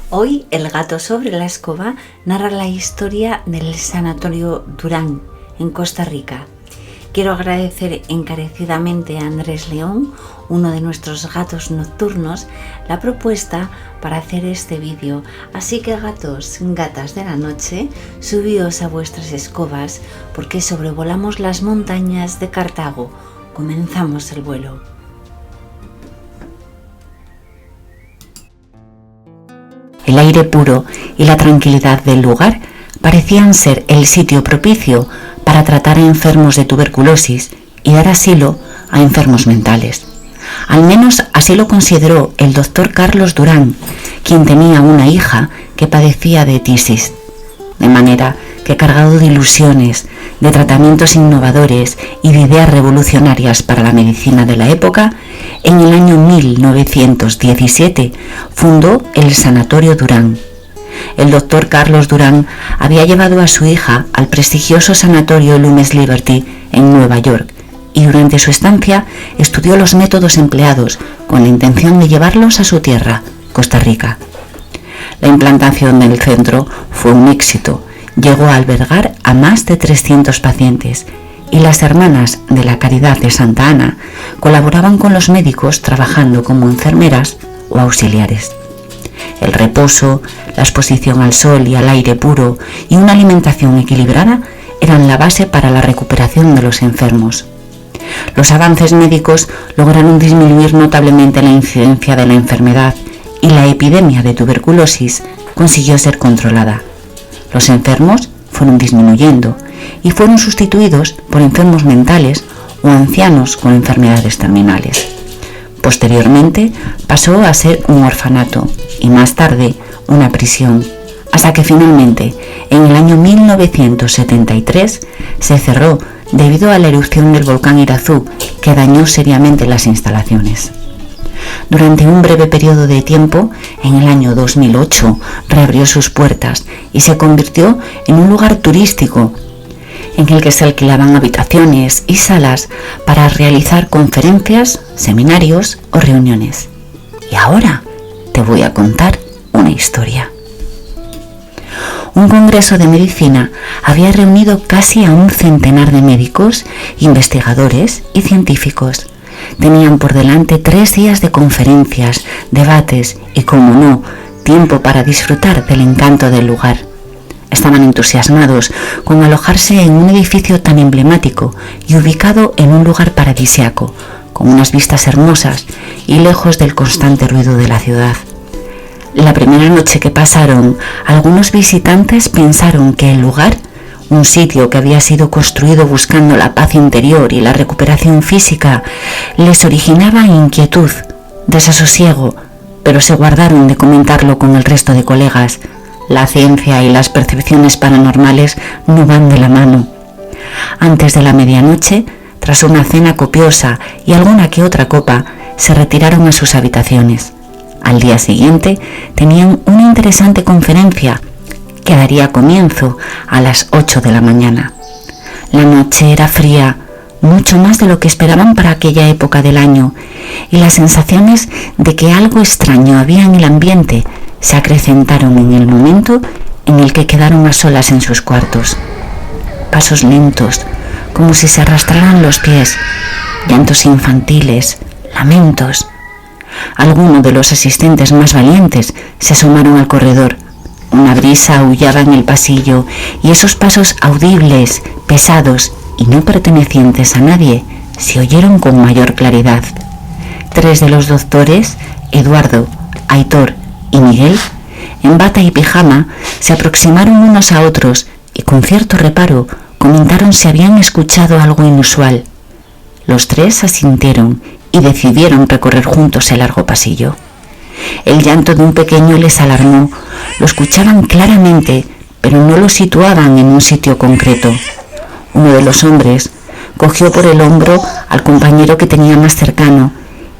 Hoy El gato sobre la escoba narra la historia del Sanatorio Durán, en Costa Rica. Quiero agradecer encarecidamente a Andrés León, uno de nuestros gatos nocturnos, la propuesta para hacer este vídeo. Así que gatos, gatas de la noche, subíos a vuestras escobas porque sobrevolamos las montañas de Cartago. Comenzamos el vuelo. El aire puro y la tranquilidad del lugar parecían ser el sitio propicio para tratar a enfermos de tuberculosis y dar asilo a enfermos mentales. Al menos así lo consideró el doctor Carlos Durán, quien tenía una hija que padecía de tisis. De manera que, cargado de ilusiones, de tratamientos innovadores y de ideas revolucionarias para la medicina de la época, en el año 1917 fundó el Sanatorio Durán. El doctor Carlos Durán había llevado a su hija al prestigioso Sanatorio Lumes Liberty en Nueva York y durante su estancia estudió los métodos empleados con la intención de llevarlos a su tierra, Costa Rica. La implantación del centro fue un éxito. Llegó a albergar a más de 300 pacientes y las hermanas de la Caridad de Santa Ana colaboraban con los médicos trabajando como enfermeras o auxiliares. El reposo, la exposición al sol y al aire puro y una alimentación equilibrada eran la base para la recuperación de los enfermos. Los avances médicos lograron disminuir notablemente la incidencia de la enfermedad y la epidemia de tuberculosis consiguió ser controlada. Los enfermos fueron disminuyendo y fueron sustituidos por enfermos mentales o ancianos con enfermedades terminales. Posteriormente pasó a ser un orfanato y más tarde una prisión, hasta que finalmente en el año 1973 se cerró debido a la erupción del volcán Irazú, que dañó seriamente las instalaciones. Durante un breve periodo de tiempo, en el año 2008, reabrió sus puertas y se convirtió en un lugar turístico en el que se alquilaban habitaciones y salas para realizar conferencias, seminarios o reuniones. Y ahora te voy a contar una historia. Un congreso de medicina había reunido casi a un centenar de médicos, investigadores y científicos. Tenían por delante 3 días de conferencias, debates y, como no, tiempo para disfrutar del encanto del lugar. Estaban entusiasmados con alojarse en un edificio tan emblemático y ubicado en un lugar paradisíaco, con unas vistas hermosas y lejos del constante ruido de la ciudad. La primera noche que pasaron, algunos visitantes pensaron que el lugar, un sitio que había sido construido buscando la paz interior y la recuperación física, les originaba inquietud, desasosiego, pero se guardaron de comentarlo con el resto de colegas. La ciencia y las percepciones paranormales no van de la mano. Antes de la medianoche, tras una cena copiosa y alguna que otra copa, se retiraron a sus habitaciones. Al día siguiente tenían una interesante conferencia que daría comienzo a las 8 de la mañana. La noche era fría, mucho más de lo que esperaban para aquella época del año, y las sensaciones de que algo extraño había en el ambiente se acrecentaron en el momento en el que quedaron a solas en sus cuartos. Pasos lentos, como si se arrastraran los pies, llantos infantiles, lamentos. Algunos de los asistentes más valientes se asomaron al corredor. Una brisa aullaba en el pasillo y esos pasos audibles, pesados y no pertenecientes a nadie se oyeron con mayor claridad. 3 de los doctores, Eduardo, Aitor y Miguel, en bata y pijama, se aproximaron unos a otros y con cierto reparo comentaron si habían escuchado algo inusual. Los 3 asintieron y decidieron recorrer juntos el largo pasillo. El llanto de un pequeño les alarmó. Lo escuchaban claramente, pero no lo situaban en un sitio concreto. Uno de los hombres cogió por el hombro al compañero que tenía más cercano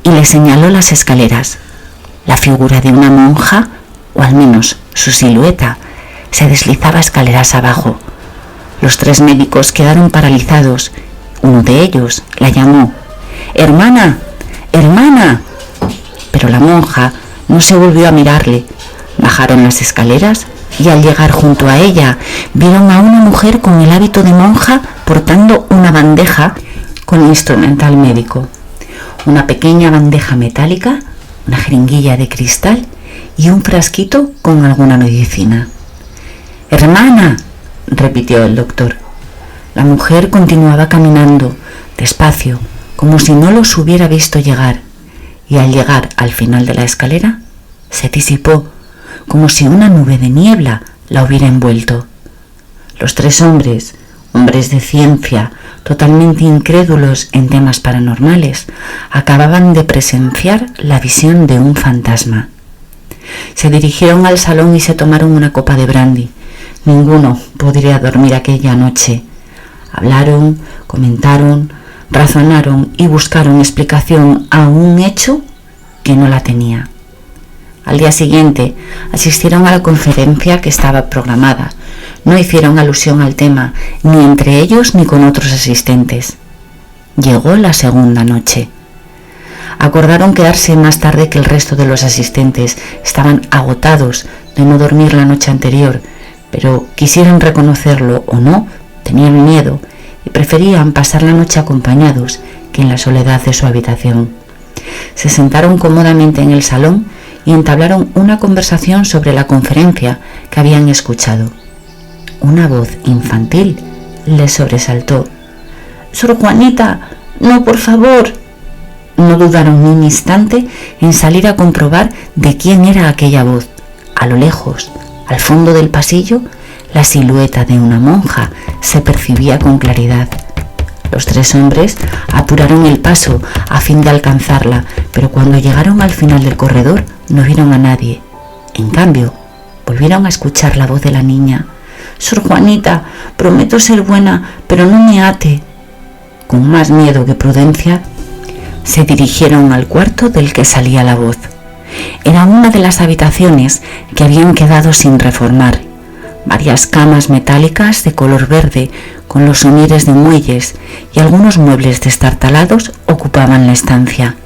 y le señaló las escaleras. La figura de una monja, o al menos su silueta, se deslizaba escaleras abajo. Los 3 médicos quedaron paralizados. Uno de ellos la llamó: «¡Hermana! ¡Hermana!». Pero la monja no se volvió a mirarle, Bajaron las escaleras y al llegar junto a ella vieron a una mujer con el hábito de monja portando una bandeja con instrumental médico. Una pequeña bandeja metálica, una jeringuilla de cristal y un frasquito con alguna medicina. «Hermana», repitió el doctor. La mujer continuaba caminando, despacio, como si no los hubiera visto llegar, y al llegar al final de la escalera, se disipó, como si una nube de niebla la hubiera envuelto. Los tres hombres de ciencia, totalmente incrédulos en temas paranormales, acababan de presenciar la visión de un fantasma. Se dirigieron al salón y se tomaron una copa de brandy. Ninguno podría dormir aquella noche. Hablaron, comentaron, razonaron y buscaron explicación a un hecho que no la tenía. Al día siguiente asistieron a la conferencia que estaba programada. No hicieron alusión al tema, ni entre ellos ni con otros asistentes. Llegó la segunda noche. Acordaron quedarse más tarde que el resto de los asistentes. Estaban agotados de no dormir la noche anterior, pero quisieran reconocerlo o no, tenían miedo y preferían pasar la noche acompañados que en la soledad de su habitación. Se sentaron cómodamente en el salón y entablaron una conversación sobre la conferencia que habían escuchado. Una voz infantil les sobresaltó. «Sor Juanita, no, por favor». No dudaron ni un instante en salir a comprobar de quién era aquella voz. A lo lejos, al fondo del pasillo, la silueta de una monja se percibía con claridad. Los tres hombres apuraron el paso a fin de alcanzarla, pero cuando llegaron al final del corredor no vieron a nadie. En cambio, volvieron a escuchar la voz de la niña. «Sor Juanita, prometo ser buena, pero no me ate». Con más miedo que prudencia, se dirigieron al cuarto del que salía la voz. Era una de las habitaciones que habían quedado sin reformar. Varias camas metálicas de color verde con los somieres de muelles y algunos muebles destartalados ocupaban la estancia.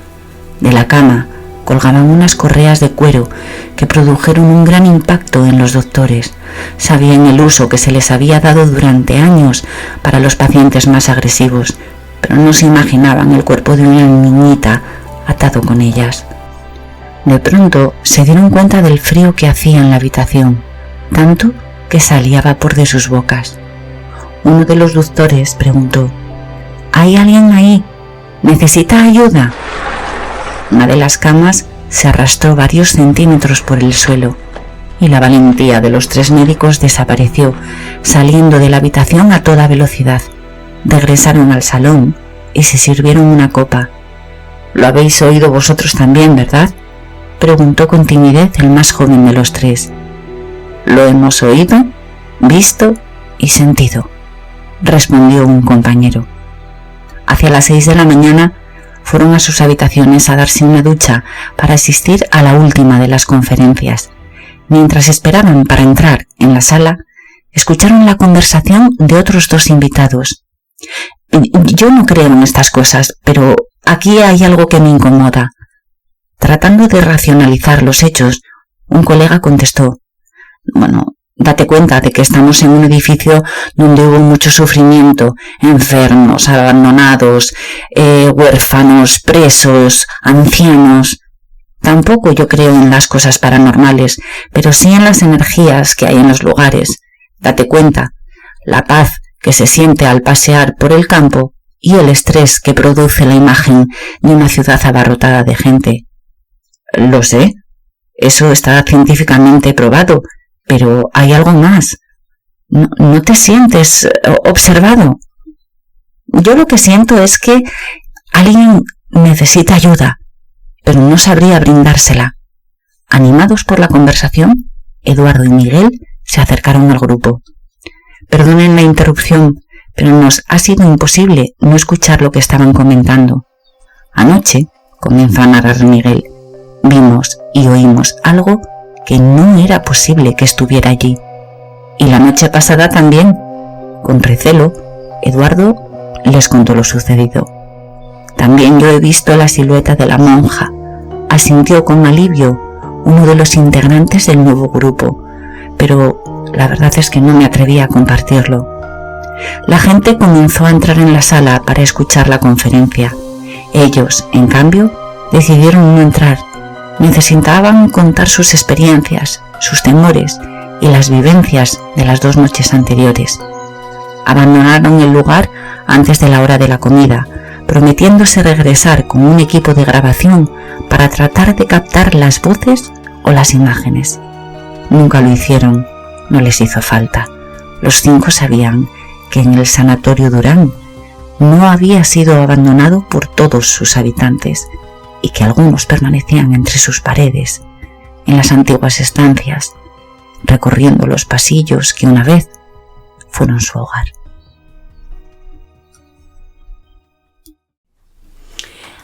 De la cama colgaban unas correas de cuero que produjeron un gran impacto en los doctores. Sabían el uso que se les había dado durante años para los pacientes más agresivos, pero no se imaginaban el cuerpo de una niñita atado con ellas. De pronto se dieron cuenta del frío que hacía en la habitación, tanto que salía vapor de sus bocas. Uno de los doctores preguntó: «¿Hay alguien ahí? ¿Necesita ayuda?». Una de las camas se arrastró varios centímetros por el suelo y la valentía de los tres médicos desapareció, saliendo de la habitación a toda velocidad. Regresaron al salón y se sirvieron una copa. «Lo habéis oído vosotros también, ¿verdad?», preguntó con timidez el más joven de los tres. «Lo hemos oído, visto y sentido», respondió un compañero. Hacia las 6 de la mañana fueron a sus habitaciones a darse una ducha para asistir a la última de las conferencias. Mientras esperaban para entrar en la sala, escucharon la conversación de otros dos invitados. «Yo no creo en estas cosas, pero aquí hay algo que me incomoda». Tratando de racionalizar los hechos, un colega contestó: «Bueno, date cuenta de que estamos en un edificio donde hubo mucho sufrimiento, enfermos, abandonados, huérfanos, presos, ancianos. Tampoco yo creo en las cosas paranormales, pero sí en las energías que hay en los lugares. Date cuenta, la paz que se siente al pasear por el campo y el estrés que produce la imagen de una ciudad abarrotada de gente». «Lo sé, eso está científicamente probado, pero hay algo más. ¿No te sientes observado?». «Yo lo que siento es que alguien necesita ayuda, pero no sabría brindársela». Animados por la conversación, Eduardo y Miguel se acercaron al grupo. «Perdonen la interrupción, pero nos ha sido imposible no escuchar lo que estaban comentando. Anoche», comenzó a narrar Miguel, «vimos y oímos algo que no era posible que estuviera allí. Y la noche pasada también». Con recelo, Eduardo les contó lo sucedido. «También yo he visto la silueta de la monja», asintió con alivio uno de los integrantes del nuevo grupo, pero la verdad es que no me atreví a compartirlo. La gente comenzó a entrar en la sala para escuchar la conferencia. Ellos, en cambio, decidieron no entrar. Necesitaban contar sus experiencias, sus temores y las vivencias de las 2 noches anteriores. Abandonaron el lugar antes de la hora de la comida, prometiéndose regresar con un equipo de grabación para tratar de captar las voces o las imágenes. Nunca lo hicieron, no les hizo falta. Los 5 sabían que en el Sanatorio Durán no había sido abandonado por todos sus habitantes y que algunos permanecían entre sus paredes, en las antiguas estancias, recorriendo los pasillos que una vez fueron su hogar.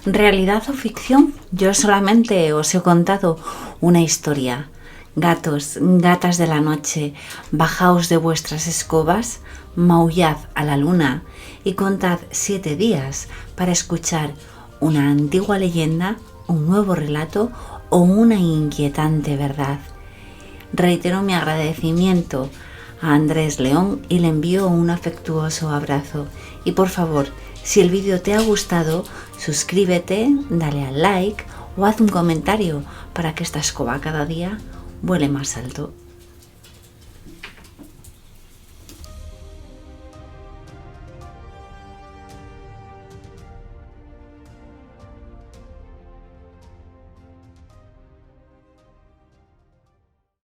¿Realidad o ficción? Yo solamente os he contado una historia. Gatos, gatas de la noche, bajaos de vuestras escobas, maullad a la luna y contad 7 días para escuchar una antigua leyenda, un nuevo relato o una inquietante verdad. Reitero mi agradecimiento a Andrés León y le envío un afectuoso abrazo. Y por favor, si el vídeo te ha gustado, suscríbete, dale al like o haz un comentario para que esta escoba cada día vuele más alto.